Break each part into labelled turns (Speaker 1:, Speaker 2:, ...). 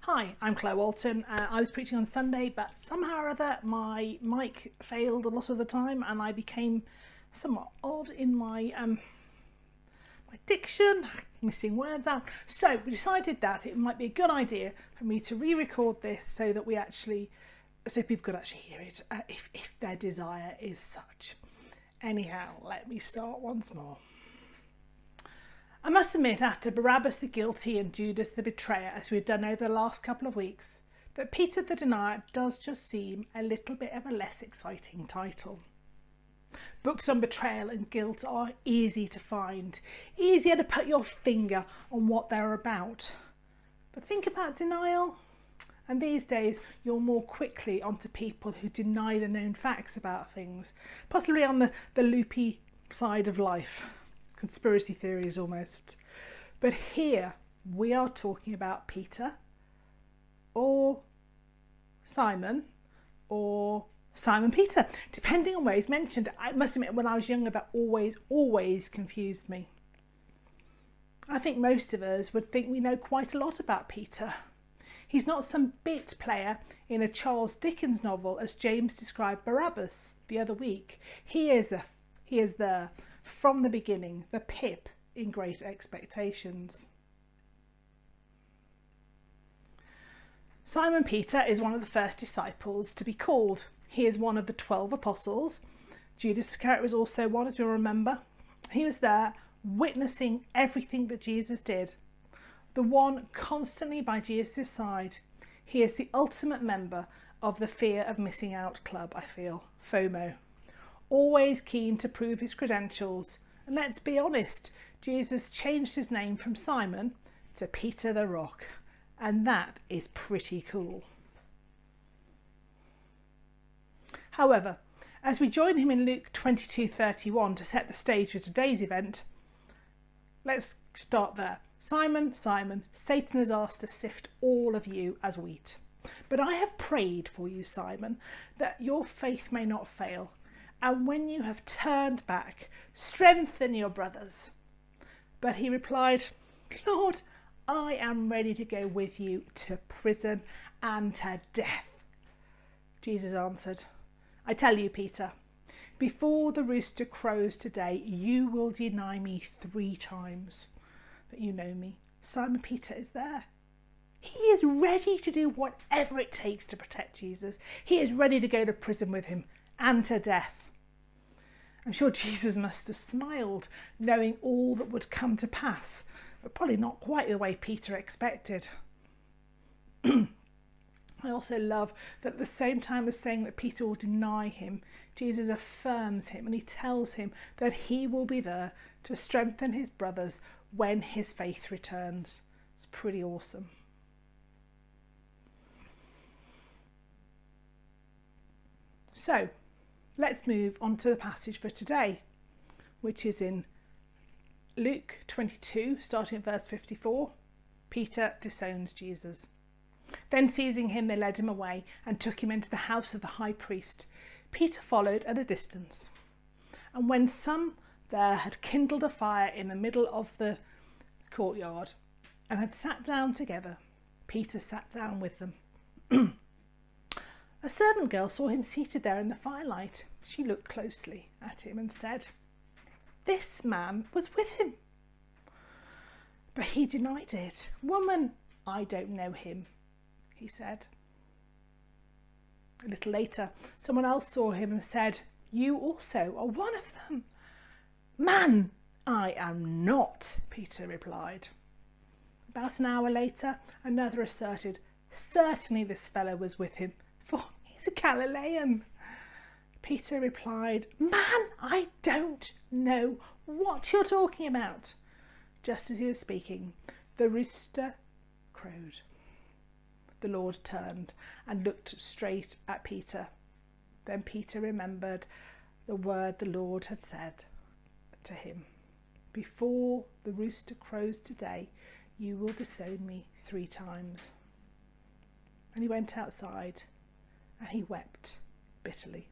Speaker 1: Hi, I'm Claire Walton. I was preaching on Sunday, but somehow or other my mic failed a lot of the time and I became somewhat odd in my diction, missing words out. So we decided that it might be a good idea for me to re-record this so that people could actually hear it if their desire is such. Anyhow, let me start once more. I must admit, after Barabbas the guilty and Judas the betrayer, as we've done over the last couple of weeks, that Peter the Denier does just seem a little bit of a less exciting title. Books on betrayal and guilt are easy to find, easier to put your finger on what they're about. But think about denial, and these days you're more quickly onto people who deny the known facts about things, possibly on the loopy side of life. Conspiracy theories almost. But here we are talking about Peter or Simon or Simon Peter, depending on where he's mentioned. I must admit, when I was younger, that always confused me. I think most of us would think we know quite a lot about Peter. He's not some bit player in a Charles Dickens novel, as James described Barabbas the other week. He is there from the beginning, the Pip in Great Expectations. Simon Peter is one of the first disciples to be called. He is one of the 12 apostles. Judas Iscariot was also one, as you'll remember. He was there witnessing everything that Jesus did. The one constantly by Jesus' side. He is the ultimate member of the fear of missing out club, I feel, FOMO. Always keen to prove his credentials. And let's be honest, Jesus changed his name from Simon to Peter the Rock. And that is pretty cool. However, as we join him in Luke 22:31 to set the stage for today's event, let's start there. Simon, Simon, Satan has asked to sift all of you as wheat. But I have prayed for you, Simon, that your faith may not fail. And when you have turned back, strengthen your brothers. But he replied, Lord, I am ready to go with you to prison and to death. Jesus answered, I tell you, Peter, before the rooster crows today, you will deny me 3 times that you know me. Simon Peter is there. He is ready to do whatever it takes to protect Jesus. He is ready to go to prison with him and to death. I'm sure Jesus must have smiled, knowing all that would come to pass, but probably not quite the way Peter expected. I also love that at the same time as saying that Peter will deny him, Jesus affirms him and he tells him that he will be there to strengthen his brothers when his faith returns. It's pretty awesome. So, let's move on to the passage for today, which is in Luke 22, starting at verse 54. Peter disowns Jesus. Then seizing him, they led him away and took him into the house of the high priest. Peter followed at a distance. And when some there had kindled a fire in the middle of the courtyard and had sat down together, Peter sat down with them. A servant girl saw him seated there in the firelight. She looked closely at him and said, This man was with him. But he denied it. Woman, I don't know him, he said. A little later, someone else saw him and said, You also are one of them. Man, I am not, Peter replied. About an hour later, another asserted, Certainly this fellow was with him, for he's a Galilean. Peter replied, Man, I don't know what you're talking about. Just as he was speaking, the rooster crowed. The Lord turned and looked straight at Peter. Then Peter remembered the word the Lord had said to him. Before the rooster crows today, you will disown me 3 times. And he went outside and he wept bitterly.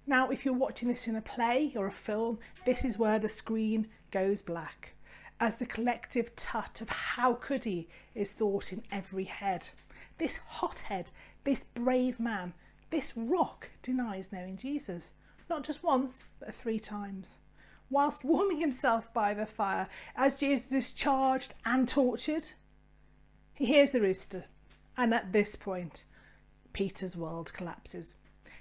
Speaker 1: Now, if you're watching this in a play or a film, this is where the screen goes black as the collective tut of how could he is thought in every head. This hothead, this brave man, this rock denies knowing Jesus, not just once, but 3 times. Whilst warming himself by the fire, as Jesus is charged and tortured, he hears the rooster, and at this point, Peter's world collapses.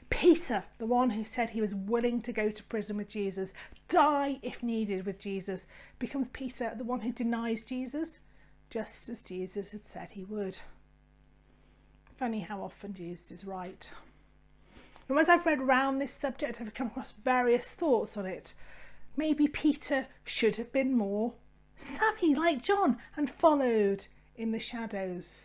Speaker 1: Peter, the one who said he was willing to go to prison with Jesus, die if needed with Jesus, becomes Peter, the one who denies Jesus, just as Jesus had said he would. Funny how often Jesus is right. And as I've read around this subject, I've come across various thoughts on it. Maybe Peter should have been more savvy like John and followed in the shadows.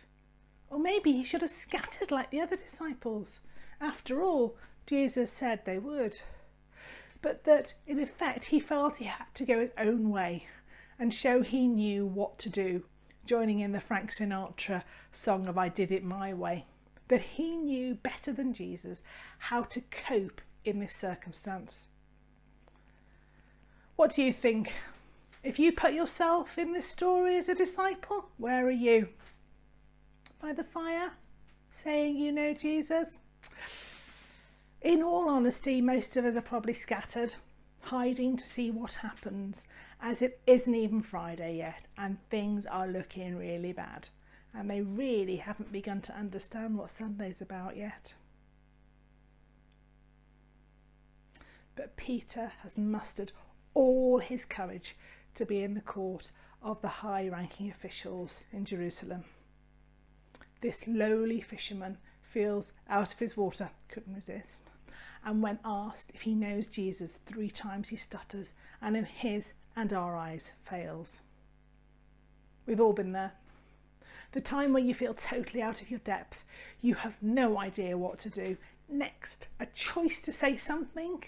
Speaker 1: Or maybe he should have scattered like the other disciples. After all, Jesus said they would. But that in effect he felt he had to go his own way and show he knew what to do, joining in the Frank Sinatra song of I Did It My Way. That he knew better than Jesus how to cope in this circumstance. What do you think? If you put yourself in this story as a disciple, where are you? By the fire, saying you know Jesus? In all honesty, most of us are probably scattered, hiding to see what happens, as it isn't even Friday yet and things are looking really bad, and they really haven't begun to understand what Sunday's about yet. But Peter has mustered all his courage to be in the court of the high-ranking officials in Jerusalem. This lowly fisherman feels out of his water, couldn't resist, and when asked if he knows Jesus, 3 times he stutters and in his and our eyes fails. We've all been there. The time where you feel totally out of your depth, you have no idea what to do. Next, a choice to say something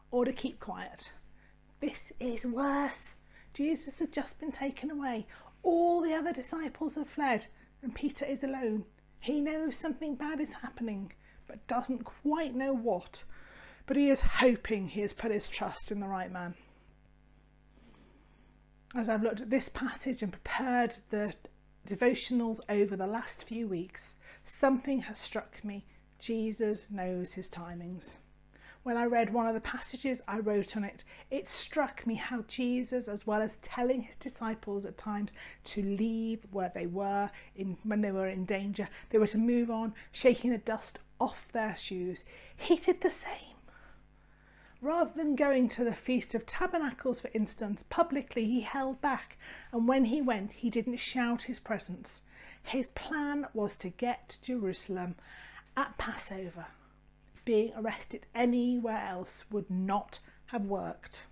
Speaker 1: or to keep quiet. This is worse. Jesus has just been taken away. All the other disciples have fled and Peter is alone. He knows something bad is happening, but doesn't quite know what. But he is hoping he has put his trust in the right man. As I've looked at this passage and prepared the devotionals over the last few weeks, something has struck me. Jesus knows his timings. When I read one of the passages, I wrote on it, it struck me how Jesus, as well as telling his disciples at times to leave where they were when they were in danger, they were to move on, shaking the dust off their shoes. He did the same. Rather than going to the Feast of Tabernacles, for instance, publicly he held back, and when he went, he didn't shout his presence. His plan was to get to Jerusalem at Passover. Being arrested anywhere else would not have worked.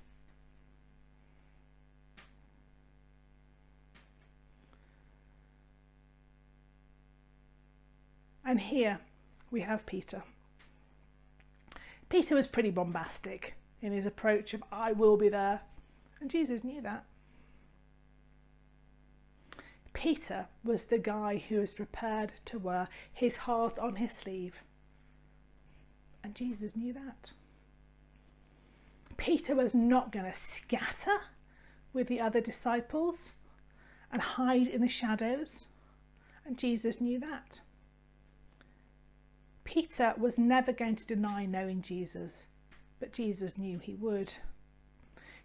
Speaker 1: And here we have Peter. Peter was pretty bombastic in his approach of I will be there, and Jesus knew that. Peter was the guy who was prepared to wear his heart on his sleeve. And Jesus knew that. Peter was not going to scatter with the other disciples and hide in the shadows. And Jesus knew that. Peter was never going to deny knowing Jesus, but Jesus knew he would.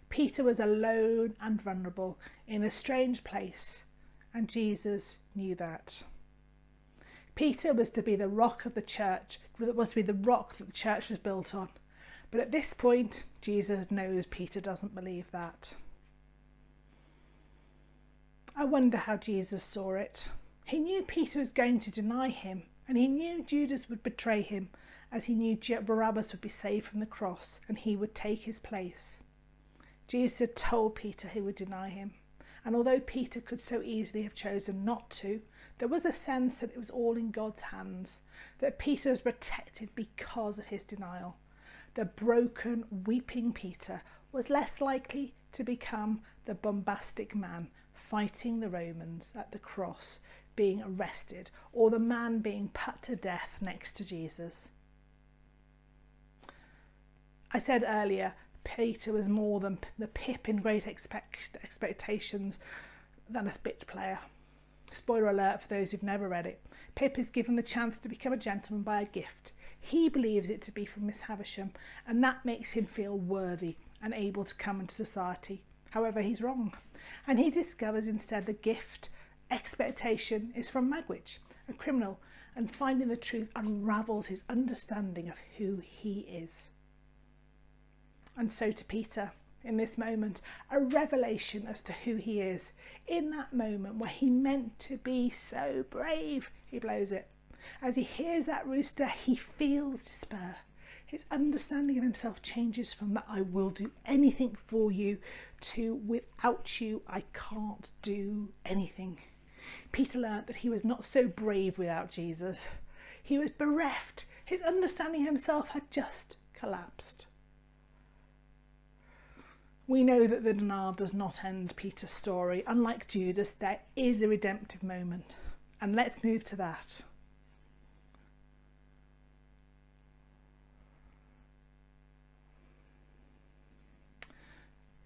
Speaker 1: Peter was alone and vulnerable in a strange place, and Jesus knew that. Peter was to be the rock of the church, was to be the rock that the church was built on. But at this point, Jesus knows Peter doesn't believe that. I wonder how Jesus saw it. He knew Peter was going to deny him, and he knew Judas would betray him, as he knew Barabbas would be saved from the cross, and he would take his place. Jesus had told Peter he would deny him, and although Peter could so easily have chosen not to, there was a sense that it was all in God's hands, that Peter was protected because of his denial. The broken, weeping Peter was less likely to become the bombastic man fighting the Romans at the cross, being arrested, or the man being put to death next to Jesus. I said earlier, Peter was more than the Pip in Great Expectations than a spit player. Spoiler alert for those who've never read it. Pip is given the chance to become a gentleman by a gift. He believes it to be from Miss Havisham, and that makes him feel worthy and able to come into society. However, he's wrong, and he discovers instead the gift, expectation, is from Magwitch, a criminal, and finding the truth unravels his understanding of who he is. And so to Peter, in this moment, a revelation as to who he is. In that moment where he meant to be so brave, he blows it. As he hears that rooster, he feels despair. His understanding of himself changes from that I will do anything for you to without you I can't do anything. Peter learnt that he was not so brave without Jesus. He was bereft. His understanding of himself had just collapsed. We know that the Denier does not end Peter's story. Unlike Judas, there is a redemptive moment. And let's move to that.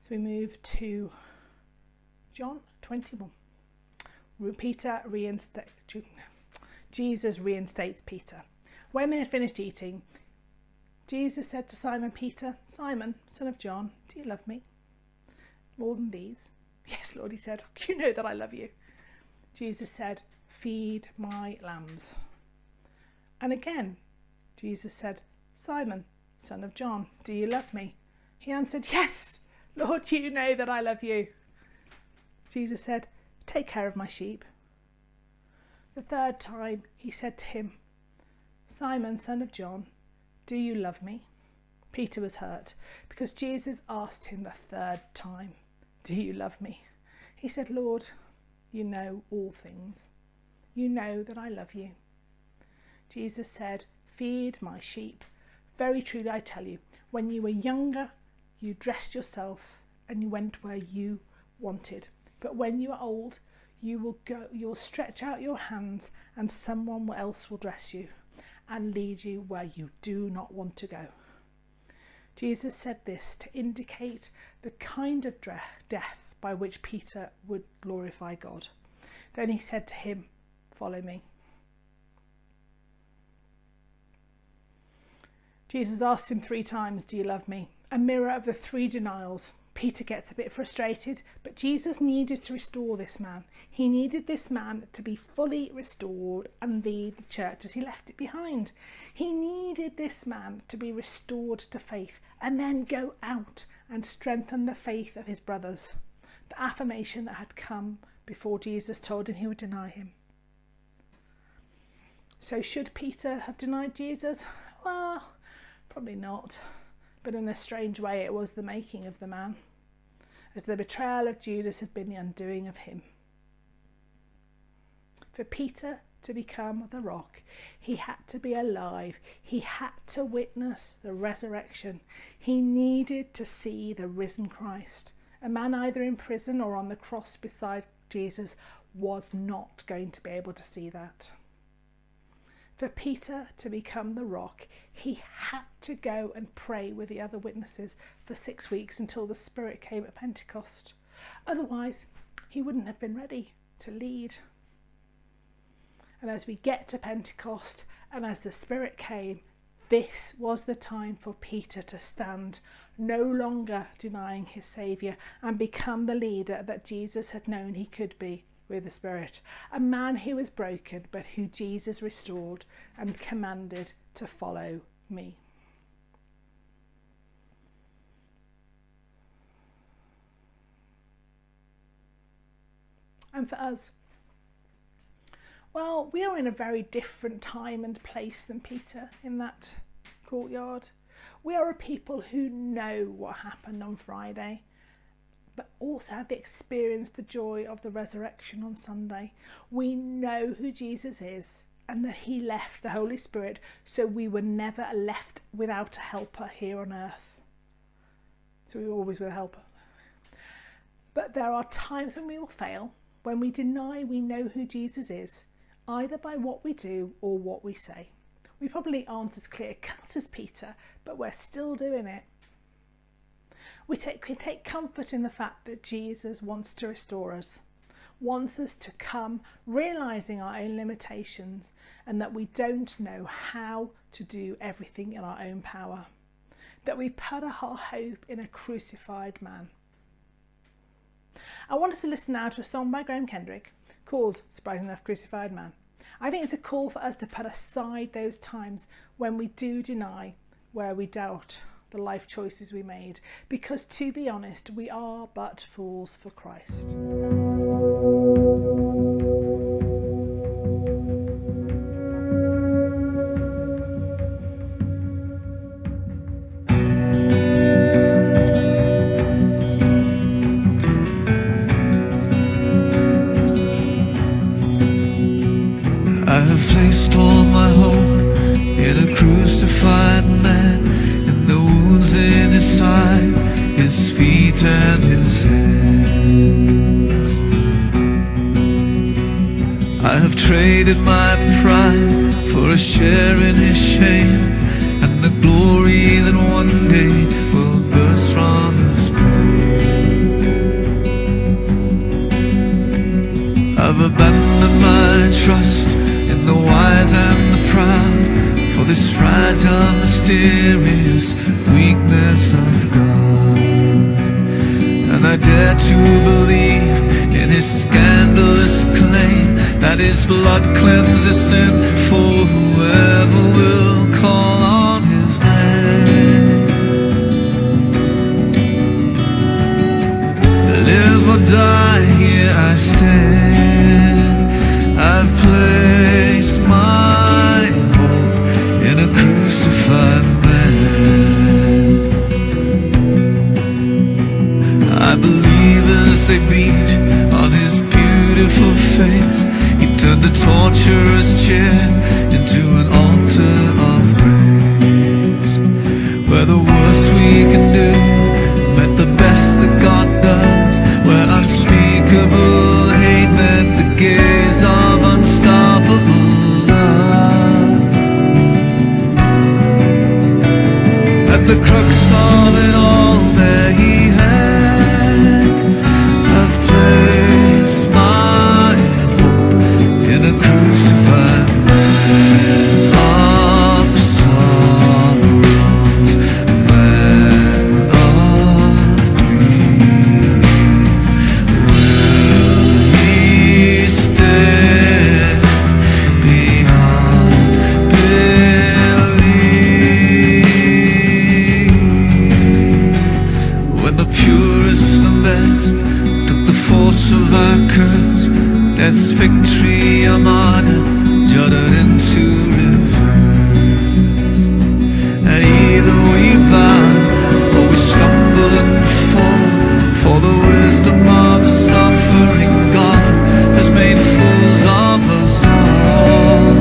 Speaker 1: So we move to John 21. Jesus reinstates Peter. When they had finished eating, Jesus said to Simon Peter, "Simon, son of John, do you love me more than these?" "Yes, Lord," he said. "You know that I love you." Jesus said, "Feed my lambs." And again, Jesus said, "Simon, son of John, do you love me?" He answered, "Yes, Lord, you know that I love you." Jesus said, "Take care of my sheep." The third time he said to him, "Simon, son of John, do you love me?" Peter was hurt because Jesus asked him the third time, "Do you love me?" He said, "Lord, you know all things. You know that I love you." Jesus said, "Feed my sheep. Very truly I tell you, when you were younger, you dressed yourself and you went where you wanted. But when you are old, you will stretch out your hands and someone else will dress you and lead you where you do not want to go." Jesus said this to indicate the kind of death by which Peter would glorify God. Then he said to him, "Follow me." Jesus asked him 3 times, "Do you love me?" A mirror of the 3 denials. Peter gets a bit frustrated, but Jesus needed to restore this man. He needed this man to be fully restored and lead the church as he left it behind. He needed this man to be restored to faith and then go out and strengthen the faith of his brothers. The affirmation that had come before Jesus told him he would deny him. So should Peter have denied Jesus? Well, probably not. But in a strange way, it was the making of the man, as the betrayal of Judas had been the undoing of him. For Peter to become the rock, he had to be alive. He had to witness the resurrection. He needed to see the risen Christ. A man either in prison or on the cross beside Jesus was not going to be able to see that. For Peter to become the rock, he had to go and pray with the other witnesses for 6 weeks until the Spirit came at Pentecost. Otherwise, he wouldn't have been ready to lead. And as we get to Pentecost and as the Spirit came, this was the time for Peter to stand, no longer denying his Saviour, and become the leader that Jesus had known he could be with the Spirit. A man who was broken, but who Jesus restored and commanded to follow me. And for us, well, we are in a very different time and place than Peter in that courtyard. We are a people who know what happened on Friday, but also have experienced the joy of the resurrection on Sunday. We know who Jesus is and that he left the Holy Spirit so we were never left without a helper here on earth. So we were always with a helper. But there are times when we will fail, when we deny we know who Jesus is, either by what we do or what we say. We probably aren't as clear cut as Peter, but we're still doing it. We take comfort in the fact that Jesus wants to restore us, wants us to come realising our own limitations and that we don't know how to do everything in our own power, that we put our hope in a crucified man. I want us to listen now to a song by Graham Kendrick called, surprisingly enough, Crucified Man. I think it's a call for us to put aside those times when we do deny, where we doubt the life choices we made, because to be honest, we are but fools for Christ.
Speaker 2: I have placed all my hope in a crucified man, in the wounds in his side, his feet and his hands. I have traded my pride for a share in his shame, and the glory that one day will burst from his brain. I've abandoned my trust in the wise and the proud, for this fragile, mysterious weakness of God. And I dare to believe in his scandalous claim that his blood cleanses sin for whoever will call on his name. Live or die, here I stand. I've placed my hope in a crucified man. I believe as they beat on his beautiful face, he turned a torturous chair into an altar of grace, where the worst we can do met the best that God does, where unspeakable hate met the gaze of unstoppable love. At the crux of it all, there he hangs. I've placed my hope in a crucified man of sorrows, man of grief. Will he stand beyond belief? When the purest and best took the force of our curse, death's victory armada jutted into reverse. And either we bow or we stumble and fall, for the wisdom of a suffering God has made fools of us all.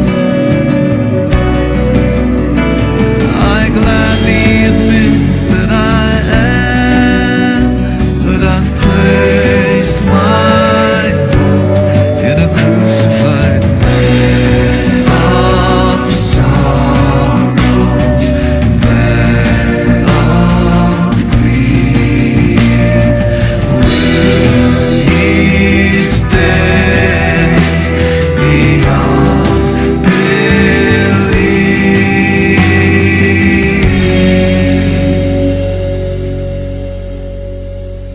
Speaker 2: I gladly admit that I am, that I've placed my hope in a crucified man of sorrows, man of grief. Will he stand beyond belief?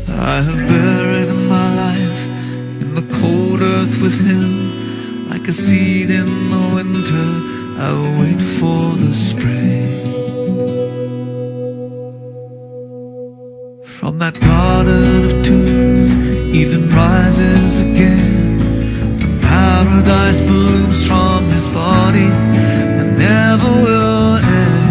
Speaker 2: I have buried my life in the cold earth with him. Like a seed in the winter, I will wait for the spring. From that garden of tombs, Eden rises again, and paradise blooms from his body and never will end.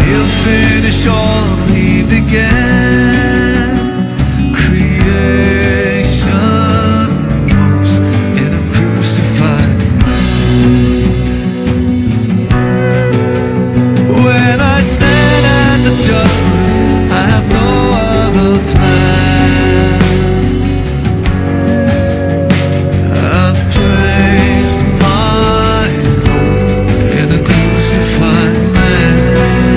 Speaker 2: He'll finish all he began. Creation hopes in a crucified man. When I stand at the judgment, I have no other plan. I've placed my hope in a crucified man.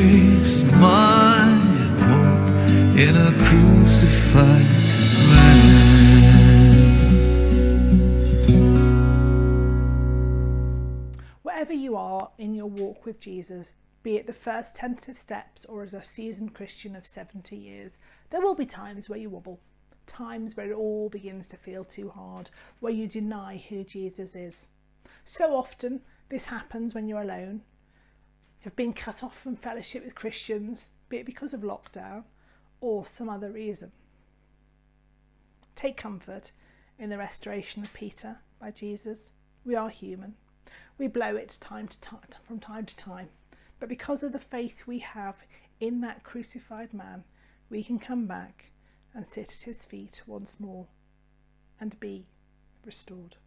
Speaker 2: place my hope in a crucified man.
Speaker 1: Wherever you are in your walk with Jesus, be it the first tentative steps or as a seasoned Christian of 70 years, there will be times where you wobble, times where it all begins to feel too hard, where you deny who Jesus is. So often this happens when you're alone, you've been cut off from fellowship with Christians, be it because of lockdown or some other reason. Take comfort in the restoration of Peter by Jesus. We are human. We blow it from time to time. But because of the faith we have in that crucified man, we can come back and sit at his feet once more and be restored.